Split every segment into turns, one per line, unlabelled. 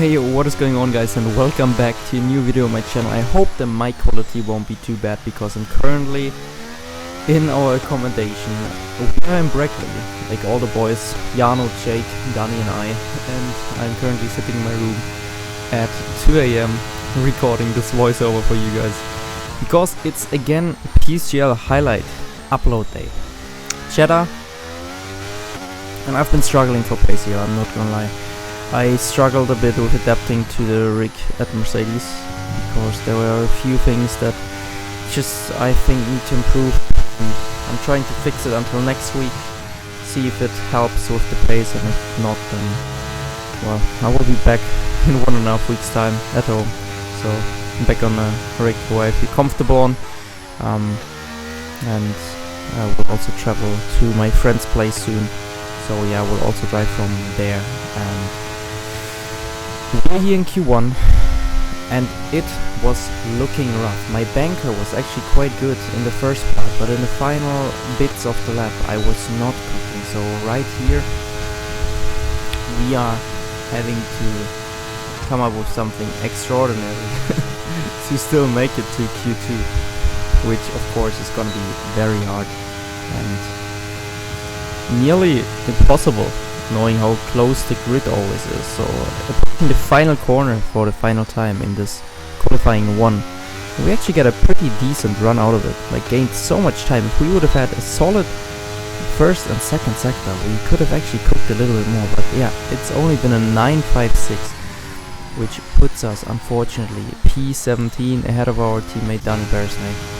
Hey, what is going on, guys, and welcome back to a new video on my channel. I hope the mic quality won't be too bad because I'm currently in our accommodation. We are in Brackley, like all the boys, Jano, Jake, Danny and I'm currently sitting in my room at 2 AM recording this voiceover for you guys because it's again PSGL highlight upload day. Jeddah, and I've been struggling for PSGL, I'm not gonna lie. I struggled a bit with adapting to the rig at Mercedes because there were a few things that just I think need to improve, and I'm trying to fix it until next week, see if it helps with the pace, and if not, then well, I will be back in 1.5 weeks time at home, so I'm back on a rig where I feel comfortable on, and I will also travel to my friend's place soon, so yeah, I will also drive from there. And we're here in Q1 and it was looking rough. My banker was actually quite good in the first part, but in the final bits of the lap I was not cooking. So right here we are having to come up with something extraordinary to still make it to Q2, which of course is gonna be very hard and nearly impossible, knowing how close the grid always is. So approaching the final corner for the final time in this qualifying one, we actually get a pretty decent run out of it, like gained so much time. If we would have had a solid first and second sector, we could have actually cooked a little bit more, but yeah, it's only been a 9.56, which puts us unfortunately P17 ahead of our teammate Danny Bearsnake.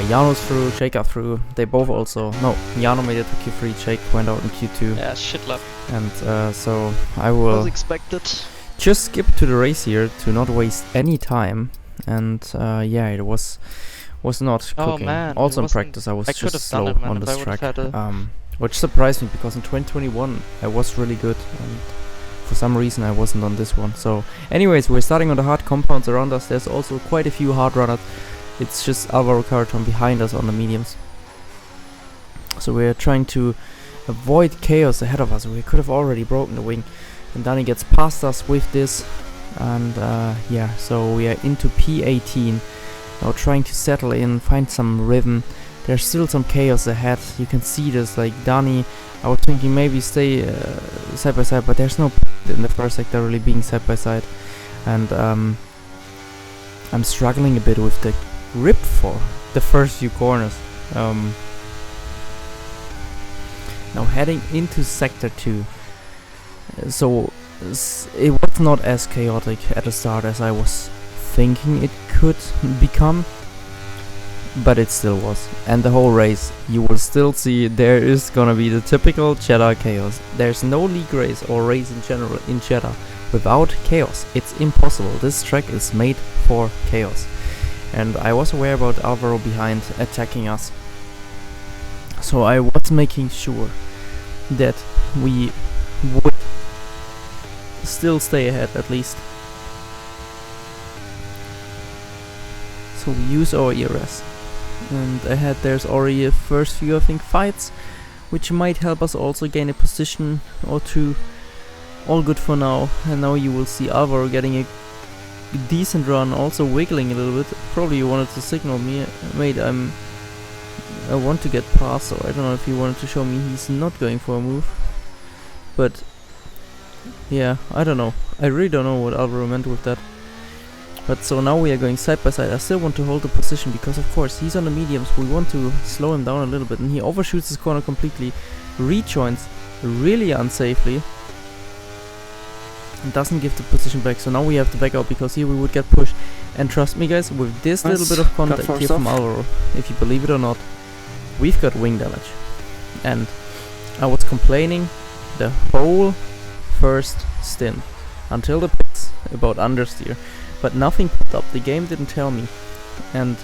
Jano's through, Jake got through, they both also, no, Jano made it to Q3, Jake went out in Q2.
Yeah, shit luck.
And so I will
as expected.
just skip to the race here to not waste any time. And yeah, it was not cooking.
Man,
also in practice I was just slow on this track, which surprised me because in 2021 I was really good, and for some reason I wasn't on this one. So anyways, we're starting on the hard compounds around us. There's also quite a few hard runners. It's just Alvaro Carton behind us on the mediums. So we're trying to avoid chaos ahead of us. We could have already broken the wing, and Danny gets past us with this, and yeah, so we are into P18 now, trying to settle in, find some rhythm. There's still some chaos ahead, you can see this, like Danny, I was thinking maybe stay side by side, but there's no point in the first sector really being side by side, and I'm struggling a bit with the grip for the first few corners. Now heading into sector 2, so it was not as chaotic at the start as I was thinking it could become, but it still was. And the whole race, you will still see there is gonna be the typical Jeddah chaos. There's no league race or race in general in Jeddah without chaos. It's impossible. This track is made for chaos. And I was aware about Alvaro behind attacking us, so I was making sure that we would still stay ahead at least. So we use our ERS, and ahead there's already a first few, I think, fights, which might help us also gain a position or two. All good for now, and now you will see Alvaro getting a decent run, also wiggling a little bit. Probably you wanted to signal me, mate, I want to get past, so I don't know if he wanted to show me he's not going for a move, but yeah, I don't know, I really don't know what Alvaro meant with that. But so now we are going side by side. I still want to hold the position because of course he's on the mediums, we want to slow him down a little bit, and he overshoots his corner completely, rejoins really unsafely, and doesn't give the position back. So now we have to back out because here we would get pushed. And trust me guys, with this little bit of contact here from Alvaro, if you believe it or not, we've got wing damage. And I was complaining the whole first stint until the pits about understeer, but nothing popped up. The game didn't tell me, and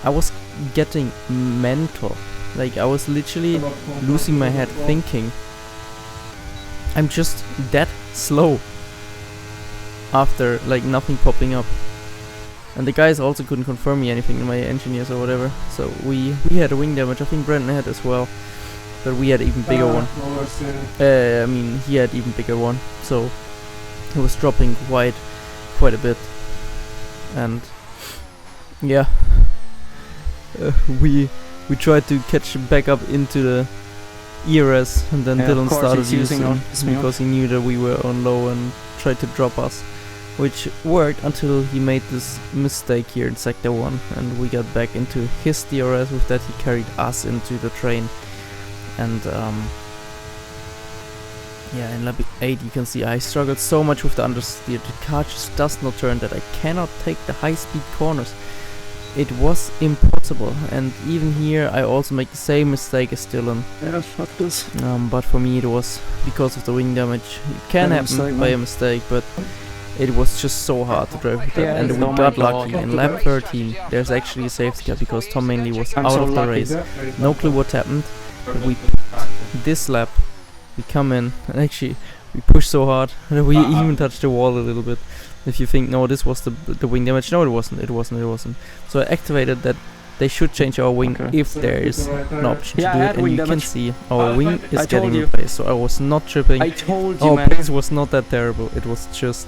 I was getting mental. Like I was literally losing my head, thinking I'm just that slow after like nothing popping up. And the guys also couldn't confirm me anything, my engineers or whatever. So we had a wing damage. I think Brandon had as well, but we had even bigger one. I mean, he had even bigger one. So he was dropping quite a bit, and yeah, we tried to catch back up into the ERS, and then Dylan started using because he knew that we were on low and tried to drop us, which worked until he made this mistake here in sector 1, and we got back into his DRS. With that he carried us into the train, and yeah, in lap 8 you can see I struggled so much with the understeer. The car just does not turn, that I cannot take the high speed corners. It was impossible, and even here I also make the same mistake as Dylan.
Yeah, fuck this.
But for me it was because of the wing damage. It can happen by a mistake, but it was just so hard to drive with that. And we got lucky. In lap 13 there's actually a safety car because Tom Mainly was out of the race. No clue what happened, but we this lap we come in, and actually we pushed so hard that we even touched the wall a little bit. If you think, no, this was the wing damage, no, it wasn't. So I activated that they should change our wing if there is an option to do it, and you can see our wing is getting replaced. So I was not tripping. Our pace was not that terrible. It was just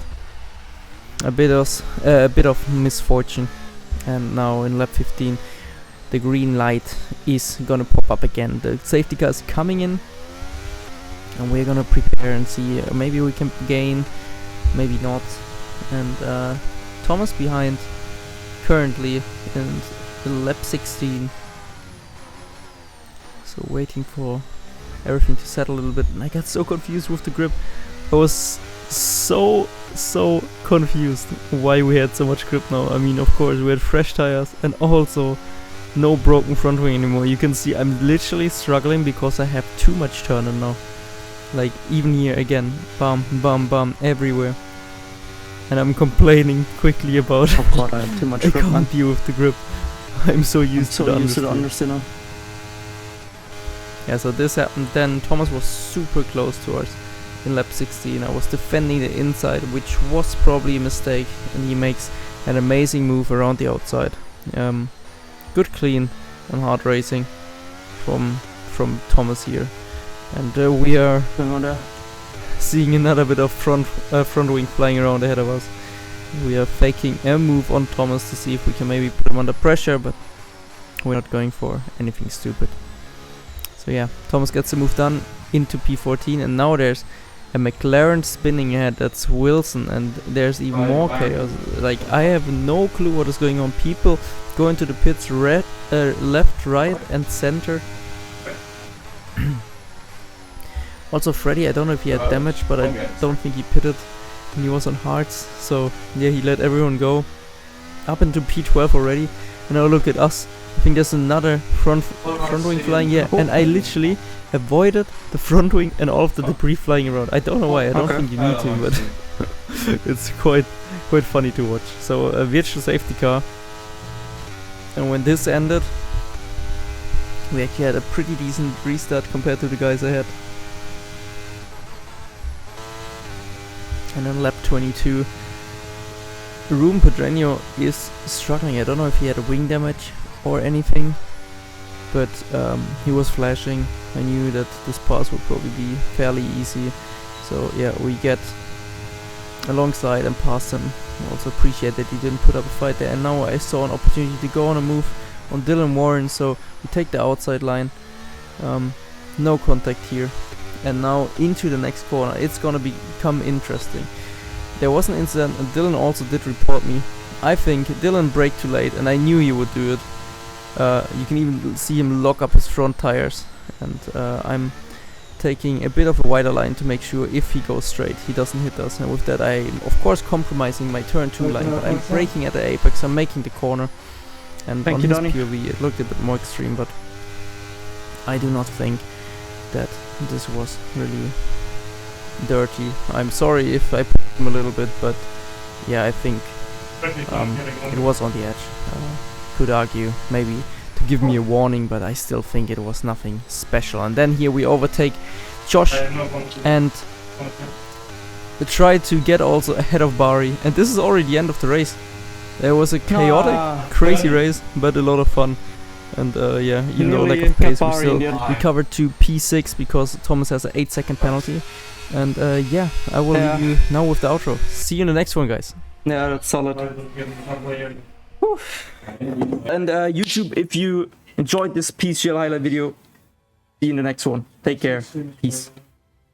a bit of misfortune. And now in lap 15 the green light is gonna pop up again. The safety car is coming in, and we're gonna prepare and see, maybe we can gain, maybe not. And Thomas behind currently in lap 16, so waiting for everything to settle a little bit. And I got so confused with the grip. I was so confused why we had so much grip now. I mean, of course we had fresh tires and also no broken front wing anymore. You can see I'm literally struggling because I have too much turn now. Like even here again, bum bum bum everywhere. And I'm complaining quickly about
oh god, I have too much grip,
I can't deal with the grip. I'm so used to the understeer now. Yeah, so this happened. Then Thomas was super close to us in lap 16. I was defending the inside, which was probably a mistake, and he makes an amazing move around the outside. Good clean on hard racing from Thomas here, and we are seeing another bit of front wing flying around ahead of us. We are faking a move on Thomas to see if we can maybe put him under pressure, but we're not going for anything stupid. So yeah, Thomas gets the move done into P14, and now there's a McLaren spinning ahead. That's Wilson, and there's even more chaos. Like, I have no clue what is going on. People go into the pits left, right and center. Also Freddy, I don't know if he had damage, but I don't think he pitted, and he was on hards. So yeah, he let everyone go up into P12 already. And now look at us. I think there's another front wing flying, yeah, and I literally avoided the front wing and all of the debris flying around. I don't know why, I don't think you need to, but it's quite funny to watch. So a virtual safety car, and when this ended, we actually had a pretty decent restart compared to the guys ahead. And on lap 22, Ruben Pedreño is struggling. I don't know if he had a wing damage or anything, but he was flashing. I knew that this pass would probably be fairly easy, so yeah, we get alongside and past him. I also appreciate that he didn't put up a fight there, and now I saw an opportunity to go on a move on Dylan Warren, so we take the outside line. No contact here, and now into the next corner. It's gonna become interesting. There was an incident, and Dylan also did report me. I think Dylan braked too late, and I knew he would do it. You can even see him lock up his front tires, and I'm taking a bit of a wider line to make sure if he goes straight he doesn't hit us. And with that I'm of course compromising my turn 2 line, but I'm braking at the apex, I'm making the corner, and on his POV it looked a bit more extreme, but I do not think that this was really dirty. I'm sorry if I put him a little bit, but yeah, I think it was on the edge. Could argue maybe to give me a warning, but I still think it was nothing special. And then here we overtake Josh and try to get also ahead of Bari, and this is already the end of the race. There was a chaotic, crazy race, but a lot of fun. And yeah, even though lack of pace, we still recovered to P6 because Thomas has an 8-second penalty. And yeah, I will leave you now with the outro. See you in the next one, guys.
Yeah, that's solid. Whew. And YouTube, if you enjoyed this PSGL highlight video, see you in the next one. Take care. Peace.